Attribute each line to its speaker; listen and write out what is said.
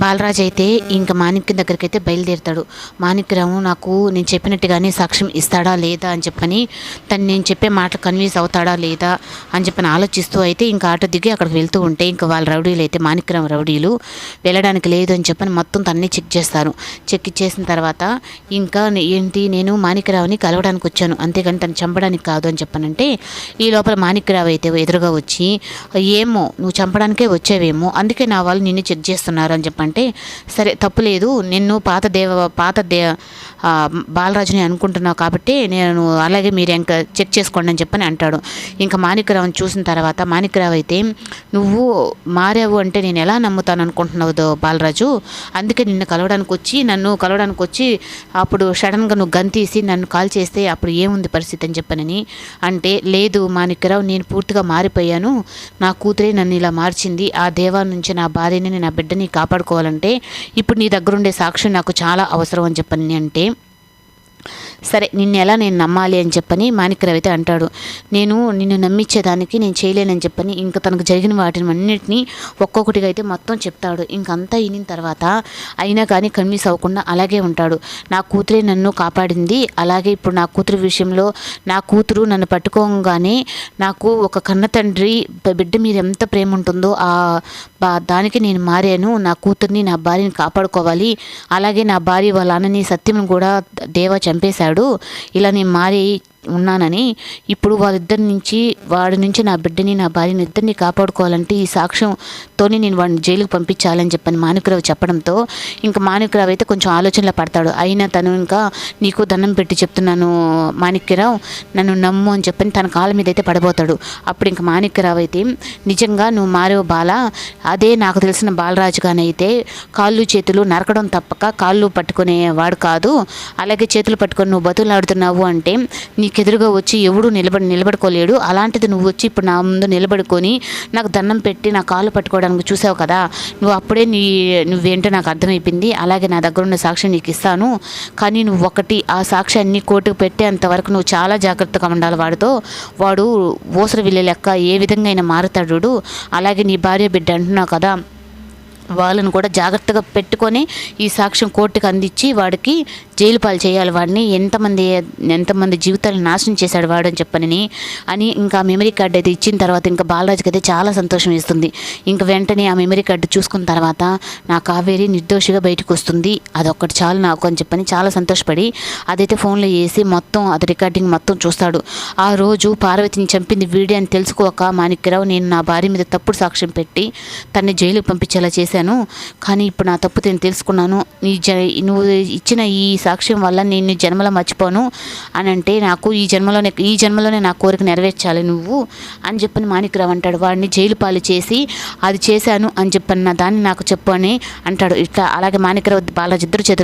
Speaker 1: బాలరాజు అయితే ఇంకా మాణిక్యం దగ్గరికి అయితే బయలుదేరుతాడు. మాణిక్యరావు నాకు నేను చెప్పినట్టుగానే సాక్ష్యం ఇస్తాడా లేదా అని చెప్పని, తను నేను చెప్పే మాటలు కన్విన్స్ అవుతాడా లేదా అని చెప్పని ఆలోచిస్తూ అయితే ఇంకా ఆటో దిగి అక్కడికి వెళ్తూ ఉంటే ఇంకా వాళ్ళ రౌడీలు అయితే మాణిక్యరావు రౌడీలు వెళ్ళడానికి లేదు అని చెప్పని మొత్తం తన్ని చెక్ చేస్తారు. చెక్ చేసిన తర్వాత ఇంకా ఏంటి నేను మాణిక్యరావుని కలవడానికి వచ్చాను, అంతేగాని తను చంపడానికి కాదు అని చెప్పనంటే, ఈ లోపల మాణిక్యరావు అయితే ఎదురుగా వచ్చి ఏమో నువ్వు చంపడానికే వచ్చావేమో, అందుకే నా వాళ్ళు నిన్ను చెక్ చేస్తున్నారు అని చెప్పంటే, సరే తప్పులేదు, నిన్ను బాలరాజుని అనుకుంటున్నావు కాబట్టి నేను అలాగే మీరు ఇంకా చెక్ చేసుకోండి అని చెప్పని అంటాడు. ఇంకా మాణిక్యరావుని చూసిన తర్వాత మాణిక్యరావు అయితే నువ్వు మారావు అంటే నేను ఎలా నమ్ముతాను అనుకుంటున్నావు బాలరాజు, అందుకే నన్ను కలవడానికి వచ్చి అప్పుడు సడన్గా నువ్వు గంతీసి నన్ను కాల్ చేస్తే అప్పుడు ఏముంది పరిస్థితి అని చెప్పనని అంటే, లేదు మాణిక్యరావు నేను పూర్తిగా మారిపోయాను, నా కూతురే నన్ను ఇలా మార్చింది, ఆ దేవా నుంచి నా భార్యని నా బిడ్డని కాపాడుకోవాలంటే ఇప్పుడు నీ దగ్గర ఉండే సాక్ష్యం నాకు చాలా అవసరం అని చెప్పని అంటే, సరే నిన్ను ఎలా నేను నమ్మాలి అని చెప్పని మాణిక్యరావు అయితే అంటాడు. నేను నిన్ను నమ్మించేదానికి నేను చేయలేనని చెప్పని ఇంకా తనకు జరిగిన వాటిని అన్నింటినీ ఒక్కొక్కటిగా అయితే మొత్తం చెప్తాడు. ఇంకంతా అయిన తర్వాత అయినా కానీ కన్విన్స్ అవ్వకుండా అలాగే ఉంటాడు. నా కూతురే నన్ను కాపాడింది, అలాగే ఇప్పుడు నా కూతురు విషయంలో నా కూతురు నన్ను పట్టుకోగానే నాకు ఒక కన్న తండ్రి బిడ్డ మీద ఎంత ప్రేమ ఉంటుందో దానికి నేను మారాను, నా కూతుర్ని నా భార్యని కాపాడుకోవాలి, అలాగే నా భార్య వాళ్ళ అన్నని సత్యం కూడా దేవా చంపేశాడు, ఇలా నేను మారి ఉన్నానని, ఇప్పుడు వాడి నుంచి నా బిడ్డని నా భార్యని ఇద్దరిని కాపాడుకోవాలంటే ఈ సాక్ష్యంతోనే నేను వాడిని జైలుకి పంపించాలని చెప్పని మాణిక్యరావు చెప్పడంతో ఇంకా మాణిక్యరావు అయితే కొంచెం ఆలోచనలో పడతాడు. అయినా తను ఇంకా నీకు దండం పెట్టి చెప్తున్నాను మాణిక్యరావు, నన్ను నమ్ము అని చెప్పని తన కాళ్ళ మీద అయితే పడబోతాడు. అప్పుడు ఇంకా మాణిక్యరావు అయితే నిజంగా నువ్వు మారేవు బాల, అదే నాకు తెలిసిన బాలరాజుగానైతే కాళ్ళు చేతులు నరకడం తప్పక కాళ్ళు పట్టుకునే వాడు కాదు, అలాగే చేతులు పట్టుకొని నువ్వు బతులాడుతున్నావు అంటే ఎదురుగా వచ్చి ఎవడు నిలబడుకోలేడు, అలాంటిది నువ్వు వచ్చి ఇప్పుడు నా ముందు నిలబడుకొని నాకు దండం పెట్టి నా కాళ్ళు పట్టుకోవడానికి చూసావు కదా, నువ్వు అప్పుడే నువ్వేంటో నాకు అర్థమైపోయింది, అలాగే నా దగ్గర ఉన్న సాక్ష్యం నీకు ఇస్తాను, కానీ నువ్వు ఆ సాక్ష్యాన్ని కోర్టుకు పెట్టేంతవరకు నువ్వు చాలా జాగ్రత్తగా ఉండాలి, వాడు ఊసర విల్లు లెక్క ఏ విధంగా అయినా మారుతాడు, అలాగే నీ భార్య బిడ్డ అంటున్నావు కదా, వాళ్ళను కూడా జాగ్రత్తగా పెట్టుకొని ఈ సాక్ష్యం కోర్టుకు అందించి వాడికి జైలు పాలు చేయాలి, వాడిని ఎంతమంది జీవితాలను నాశనం చేశాడు వాడు అని చెప్పని ఇంకా మెమరీ కార్డు అయితే ఇచ్చిన తర్వాత ఇంకా బాలరాజుకి అయితే చాలా సంతోషం వేస్తుంది. ఇంకా వెంటనే ఆ మెమరీ కార్డు చూసుకున్న తర్వాత నా కావేరి నిర్దోషిగా బయటకు వస్తుంది, అదొక్కటి చాలు నాకు అని చెప్పని చాలా సంతోషపడి అదైతే ఫోన్లో వేసి మొత్తం అది రికార్డింగ్ మొత్తం చూస్తాడు. ఆ రోజు పార్వతిని చంపింది వీడే అని తెలుసుకోక మాణిక్యరావు నేను నా భార్య మీద తప్పుడు సాక్ష్యం పెట్టి తన్ని జైలుకి పంపించేలా చేశాను, కానీ ఇప్పుడు నా తప్పు నేను తెలుసుకున్నాను, నువ్వు ఇచ్చిన ఈ సాక్ష్యం వల్ల నేను జన్మలో మర్చిపోను అని అంటే నాకు ఈ జన్మలోనే నా కోరిక నెరవేర్చాలి నువ్వు అని చెప్పని మాణిక్యరావు అంటాడు. వాడిని జైలు పాలు చేసి అది చేశాను అని చెప్పన్న దాన్ని నాకు చెప్పు అని అంటాడు. ఇట్లా అలాగే మాణిక్యరావు బాలరాజు ఇద్దరు చేతులు